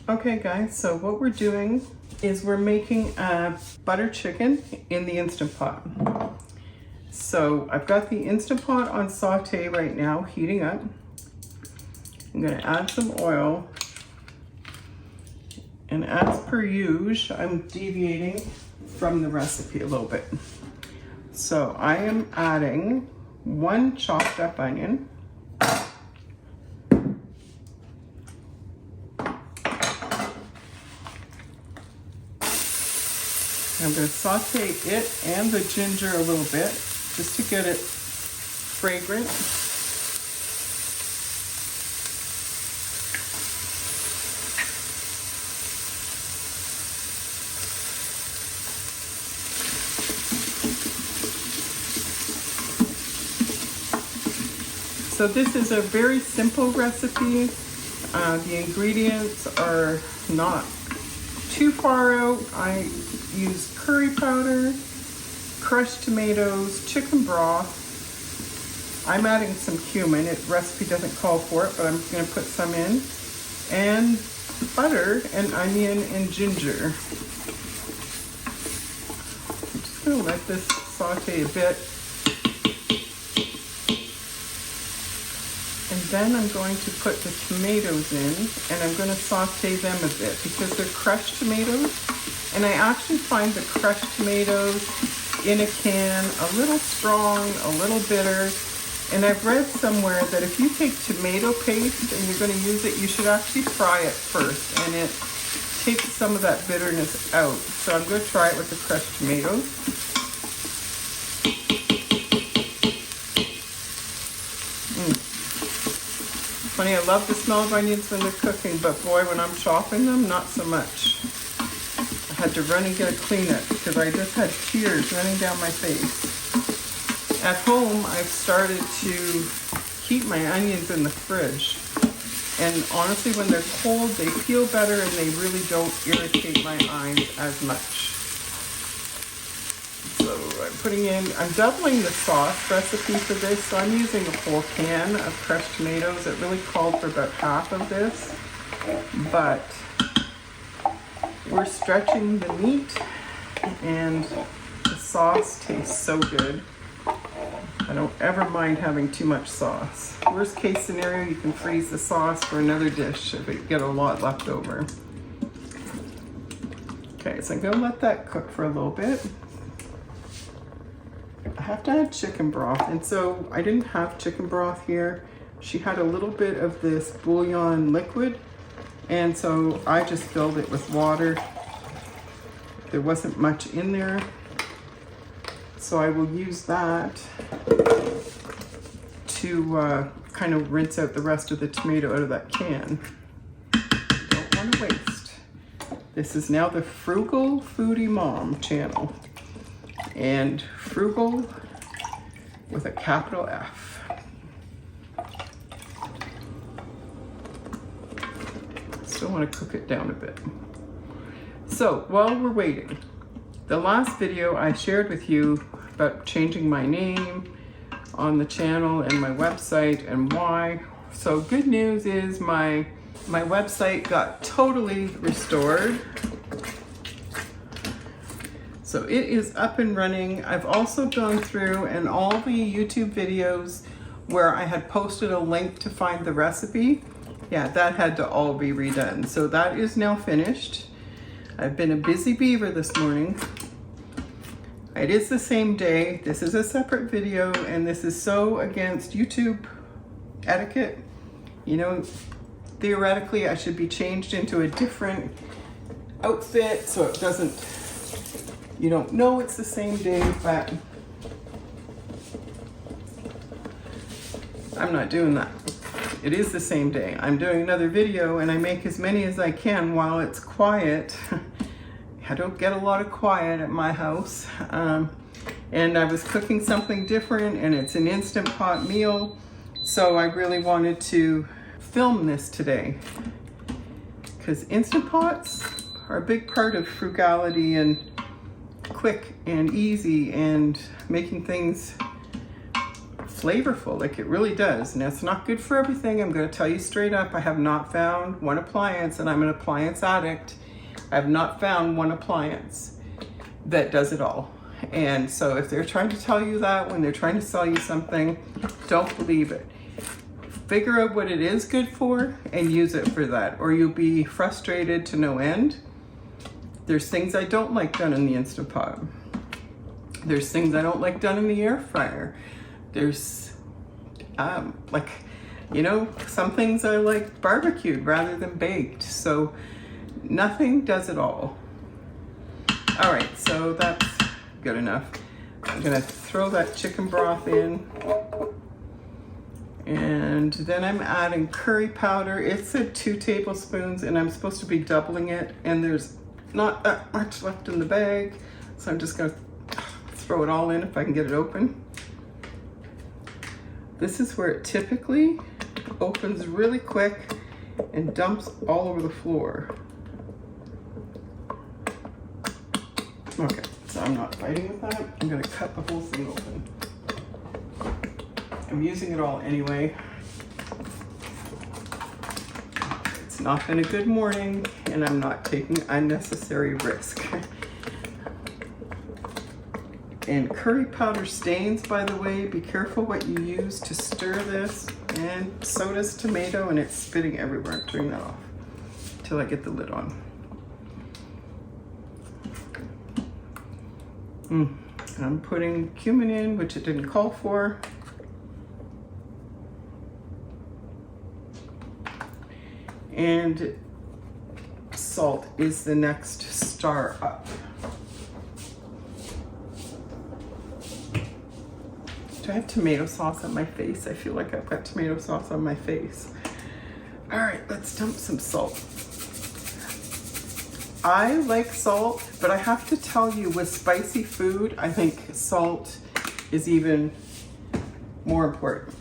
Okay guys, so what we're doing is we're making a butter chicken in the Instant Pot. So I've got the Instant Pot on saute right now, heating up. I'm gonna add some oil. And as per usual, I'm deviating from the recipe a little bit. So I am adding 1 chopped up onion. I'm going to saute it and the ginger a little bit just to get it fragrant. So this is a very simple recipe. The ingredients are not too far out. I use curry powder, crushed tomatoes, chicken broth. I'm adding some cumin. The recipe doesn't call for it, but I'm going to put some in. And butter and onion and ginger. I'm just going to let this saute a bit. And then I'm going to put the tomatoes in, and I'm going to saute them a bit because they're crushed tomatoes. And I actually find the crushed tomatoes in a can a little strong, a little bitter. And I've read somewhere that if you take tomato paste and you're going to use it, you should actually fry it first, and it takes some of that bitterness out. So I'm going to try it with the crushed tomatoes. Funny, I love the smell of onions when they're cooking, but boy, when I'm chopping them, not so much. I had to run and get a Kleenex because I just had tears running down my face. At home, I've started to keep my onions in the fridge. And honestly, when they're cold, they feel better and they really don't irritate my eyes as much. So I'm doubling the sauce recipe for this. So I'm using a whole can of crushed tomatoes. It really called for about half of this, but we're stretching the meat and the sauce tastes so good. I don't ever mind having too much sauce. Worst case scenario, you can freeze the sauce for another dish if you get a lot left over. Okay, so I'm gonna let that cook for a little bit. I have to add chicken broth, and so I didn't have chicken broth here. She had a little bit of this bouillon liquid, and so I just filled it with water. There wasn't much in there, so I will use that to kind of rinse out the rest of the tomato out of that can. Don't want to waste. This is now the Frugal Foodie Mom channel, and frugal with a capital F. Still want to cook it down a bit. So while we're waiting, the last video I shared with you about changing my name on the channel and my website and why. So good news is my website got totally restored. So it is up and running. I've also gone through and all the YouTube videos where I had posted a link to find the recipe, yeah, that had to all be redone. So that is now finished. I've been a busy beaver this morning. It is the same day. This is a separate video, and this is so against YouTube etiquette. You know, theoretically I should be changed into a different outfit so it doesn't, you don't know it's the same day, but I'm not doing that. It is the same day. I'm doing another video, and I make as many as I can while it's quiet. I don't get a lot of quiet at my house. And I was cooking something different, and it's an Instant Pot meal. So I really wanted to film this today because Instant Pots are a big part of frugality and quick and easy and making things flavorful, like it really does. And it's not good for everything. I'm going to tell you straight up, I have not found one appliance, and I'm an appliance addict. I have not found one appliance that does it all. And so if they're trying to tell you that when they're trying to sell you something, don't believe it. Figure out what it is good for and use it for that, or you'll be frustrated to no end. There's things I don't like done in the Instant Pot. There's things I don't like done in the air fryer. There's like, you know, some things I like barbecued rather than baked. So nothing does it all. All right, so that's good enough. I'm gonna throw that chicken broth in. And then I'm adding curry powder. It said 2 tablespoons, and I'm supposed to be doubling it, and there's not that much left in the bag. So I'm just gonna throw it all in if I can get it open. This is where it typically opens really quick and dumps all over the floor. Okay, so I'm not fighting with that. I'm gonna cut the whole thing open. I'm using it all anyway. It's not been a good morning, and I'm not taking unnecessary risk. And curry powder stains, by the way. Be careful what you use to stir this. And so does tomato, and it's spitting everywhere. Turn that off until I get the lid on. And I'm putting cumin in, which it didn't call for. And salt is the next star up. Do I have tomato sauce on my face? I feel like I've got tomato sauce on my face. All right, let's dump some salt. I like salt, but I have to tell you, with spicy food, I think salt is even more important.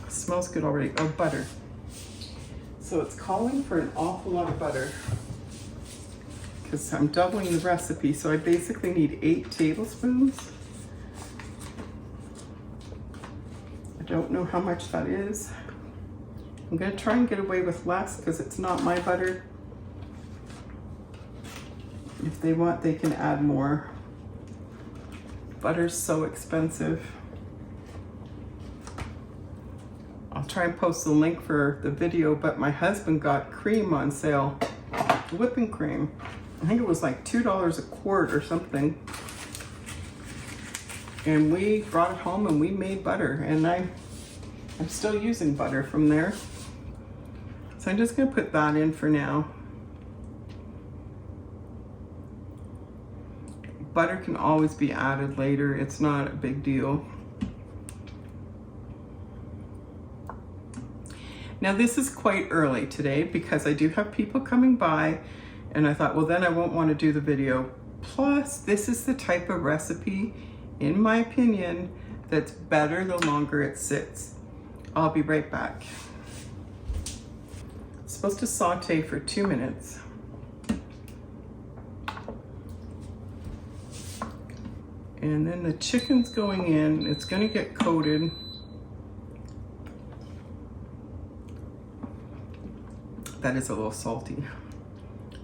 Smells good already. Oh, butter. So it's calling for an awful lot of butter because I'm doubling the recipe. So I basically need 8 tablespoons. I don't know how much that is. I'm gonna try and get away with less because it's not my butter. If they want, they can add more. Butter's so expensive. I'll try and post the link for the video, but my husband got cream on sale, whipping cream. I think it was like $2 a quart or something. And we brought it home and we made butter, and I'm still using butter from there. So I'm just gonna put that in for now. Butter can always be added later. It's not a big deal. Now this is quite early today because I do have people coming by, and I thought, well, then I won't want to do the video. Plus, this is the type of recipe, in my opinion, that's better the longer it sits. I'll be right back. It's supposed to saute for 2 minutes. And then the chicken's going in. It's gonna get coated. That is a little salty,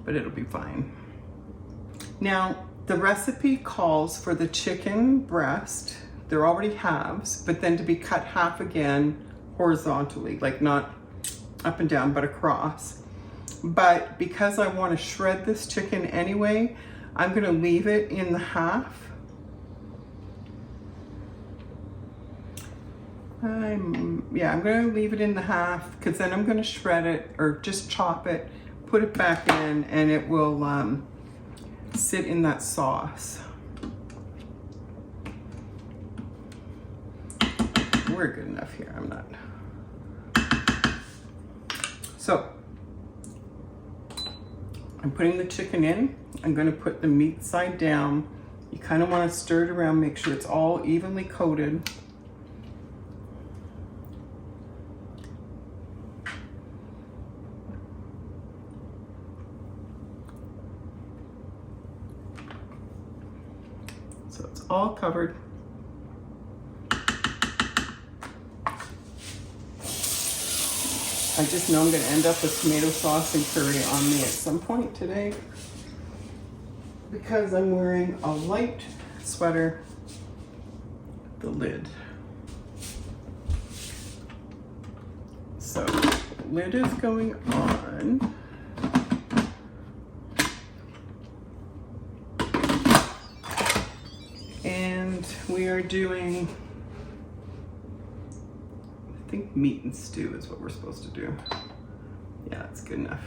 but it'll be fine. Now, the recipe calls for the chicken breast. They're already halves, but then to be cut half again horizontally, like not up and down, but across. But because I want to shred this chicken anyway, I'm gonna leave it in the half. I'm gonna leave it in the half because then I'm gonna shred it or just chop it, put it back in, and it will sit in that sauce. We're good enough here, I'm not. So, I'm putting the chicken in. I'm gonna put the meat side down. You kind of want to stir it around, make sure it's all evenly coated. all covered. I just know I'm going to end up with tomato sauce and curry on me at some point today because I'm wearing a light sweater, the lid. So, lid is going on. And we are doing, I think meat and stew is what we're supposed to do. Yeah, that's good enough.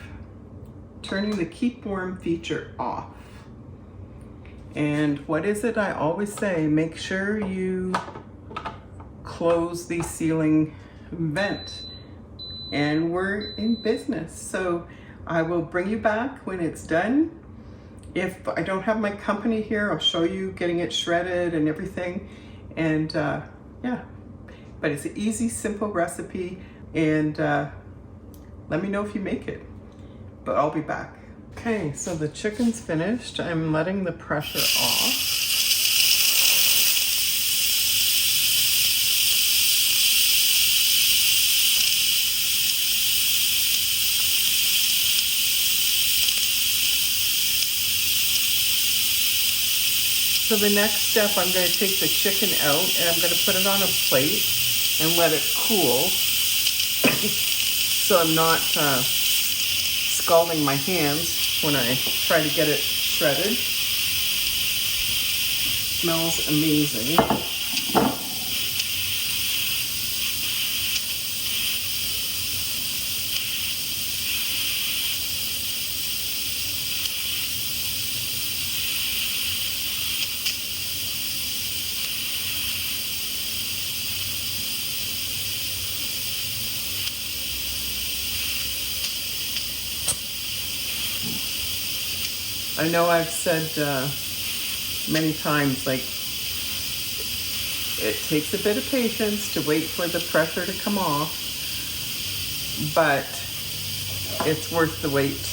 Turning the keep warm feature off. And what is it I always say? Make sure you close the ceiling vent. And we're in business. So I will bring you back when it's done. If I don't have my company here, I'll show you getting it shredded and everything. And yeah. But it's an easy, simple recipe, and let me know if you make it. But I'll be back. Okay, so the chicken's finished. I'm letting the pressure off. So the next step, I'm going to take the chicken out and I'm going to put it on a plate and let it cool so I'm not scalding my hands when I try to get it shredded. Smells amazing. I know I've said many times, like, it takes a bit of patience to wait for the pressure to come off, but it's worth the wait.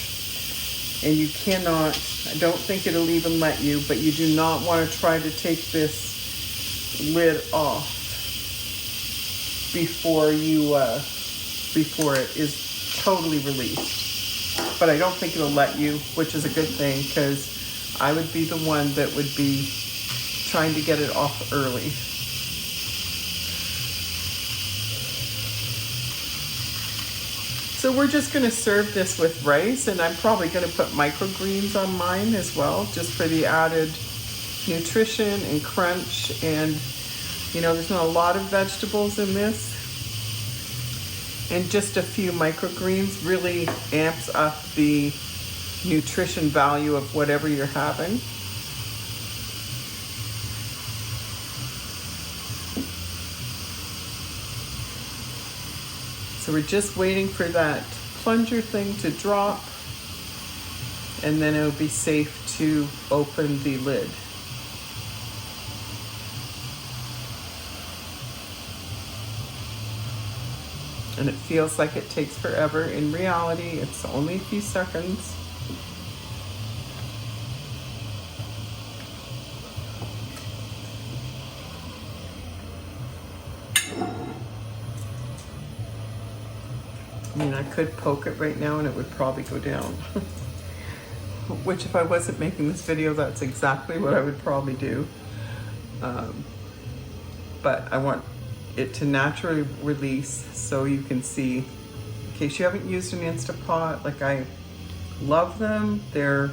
And you cannot, I don't think it'll even let you, but you do not want to try to take this lid off before it is totally released. But I don't think it'll let you, which is a good thing, because I would be the one that would be trying to get it off early. So we're just going to serve this with rice, and I'm probably going to put microgreens on mine as well, just for the added nutrition and crunch. And, you know, there's not a lot of vegetables in this. And just a few microgreens really amps up the nutrition value of whatever you're having. So we're just waiting for that plunger thing to drop, and then it'll be safe to open the lid. And it feels like it takes forever. In reality, it's only a few seconds. I mean, I could poke it right now and it would probably go down. Which, if I wasn't making this video, that's exactly what I would probably do. But I want it to naturally release so you can see. In case you haven't used an Instapot, like, I love them. They're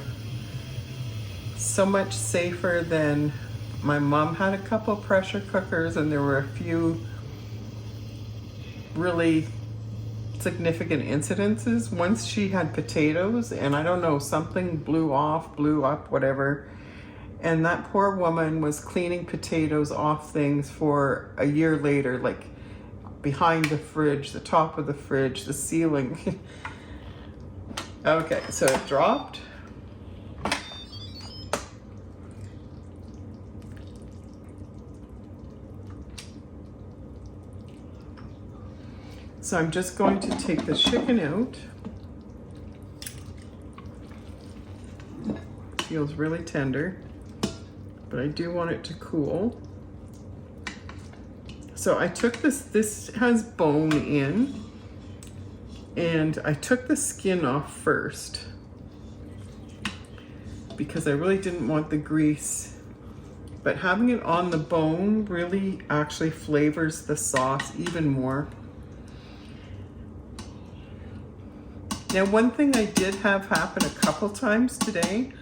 so much safer than, my mom had a couple pressure cookers and there were a few really significant incidences. Once she had potatoes and I don't know, something blew up, whatever. And that poor woman was cleaning potatoes off things for a year later, like behind the fridge, the top of the fridge, the ceiling. Okay, so it dropped. So I'm just going to take the chicken out. Feels really tender. but I do want it to cool. So I took this has bone in, and I took the skin off first because I really didn't want the grease, but having it on the bone really actually flavors the sauce even more. Now, one thing I did have happen a couple times today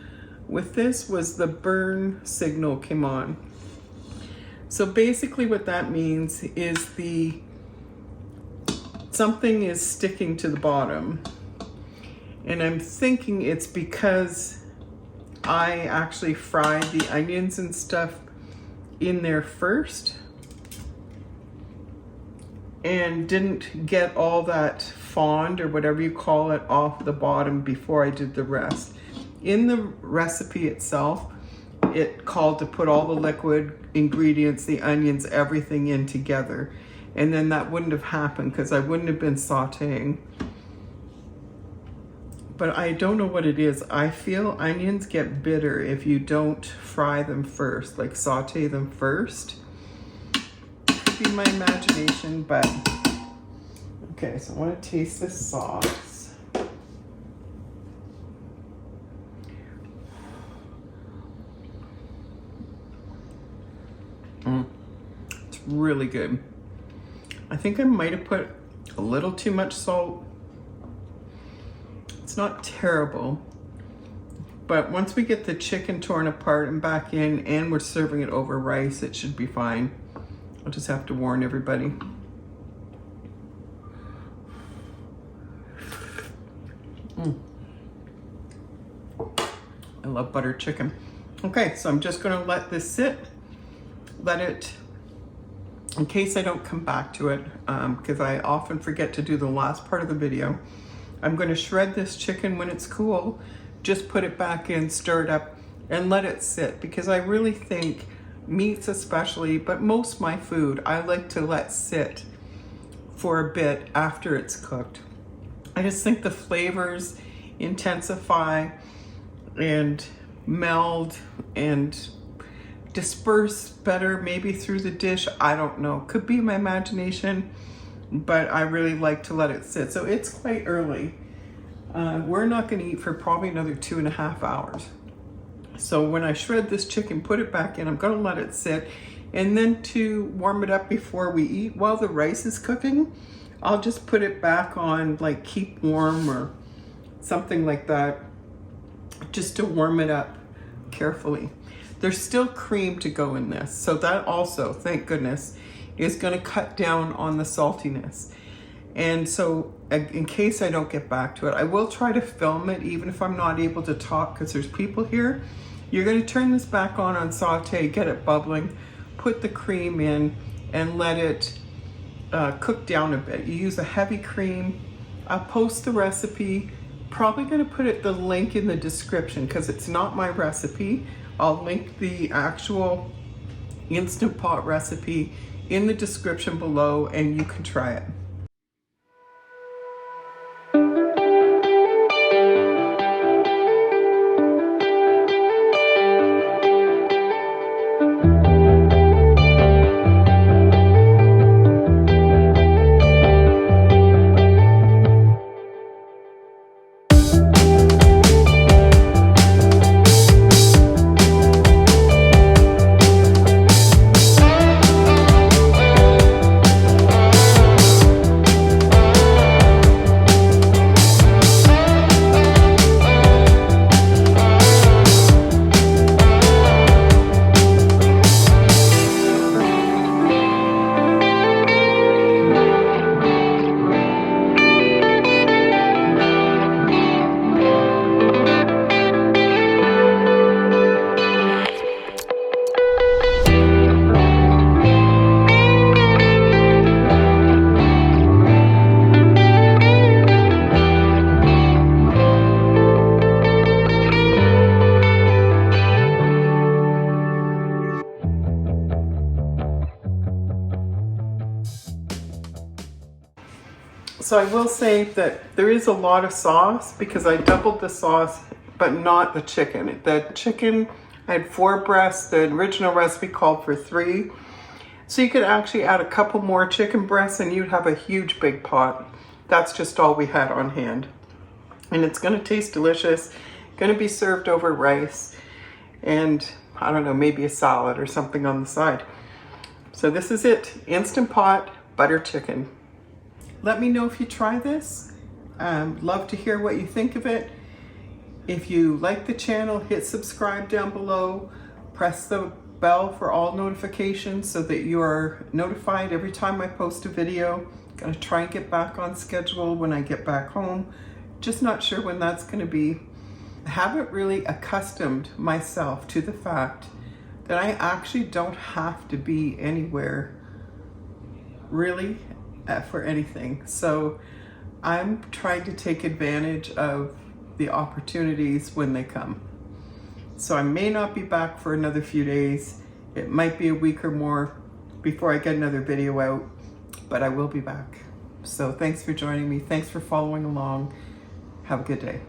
with this was the burn signal came on. So basically what that means is something is sticking to the bottom. And I'm thinking it's because I actually fried the onions and stuff in there first and didn't get all that fond or whatever you call it off the bottom before I did the rest. In the recipe itself, it called to put all the liquid ingredients, the onions, everything in together. And then that wouldn't have happened because I wouldn't have been sauteing. But I don't know what it is. I feel onions get bitter if you don't fry them first, like saute them first. Could be my imagination, but okay, so I want to taste this sauce. It's really good. I think I might have put a little too much salt. It's not terrible, but once we get the chicken torn apart and back in and we're serving it over rice, it should be fine. I'll just have to warn everybody. I love buttered chicken. Okay, so I'm just gonna let this sit, let it, in case I don't come back to it, because I often forget to do the last part of the video. I'm going to shred this chicken when it's cool, just put it back in, stir it up, and let it sit, because I really think meats especially, but most of my food, I like to let sit for a bit after it's cooked. I just think the flavors intensify and meld and disperse better maybe through the dish. I don't know, could be my imagination, but I really like to let it sit. So it's quite early. We're not going to eat for probably another 2.5 hours. So when I shred this chicken, put it back in, I'm going to let it sit, and then to warm it up before we eat while the rice is cooking, I'll just put it back on like keep warm or something like that, just to warm it up carefully. There's still cream to go in this, so that also, thank goodness, is going to cut down on the saltiness. And so in case I don't get back to it, I will try to film it even if I'm not able to talk because there's people here. You're going to turn this back on saute, get it bubbling, put the cream in, and let it cook down a bit. You use a heavy cream. I'll post the recipe. Probably going to put the link in the description because it's not my recipe. I'll link the actual Instant Pot recipe in the description below and you can try it. So I will say that there is a lot of sauce because I doubled the sauce, but not the chicken. The chicken, I had 4 breasts. The original recipe called for 3. So you could actually add a couple more chicken breasts and you'd have a huge big pot. That's just all we had on hand. And it's gonna taste delicious. Gonna be served over rice and I don't know, maybe a salad or something on the side. So this is it, Instant Pot butter chicken. Let me know if you try this. Love to hear what you think of it. If you like the channel, hit subscribe down below. Press the bell for all notifications so that you are notified every time I post a video. Gonna try and get back on schedule when I get back home. Just not sure when that's gonna be. I haven't really accustomed myself to the fact that I actually don't have to be anywhere really for anything. So I'm trying to take advantage of the opportunities when they come. So I may not be back for another few days. It might be a week or more before I get another video out, but I will be back. So thanks for joining me. Thanks for following along. Have a good day.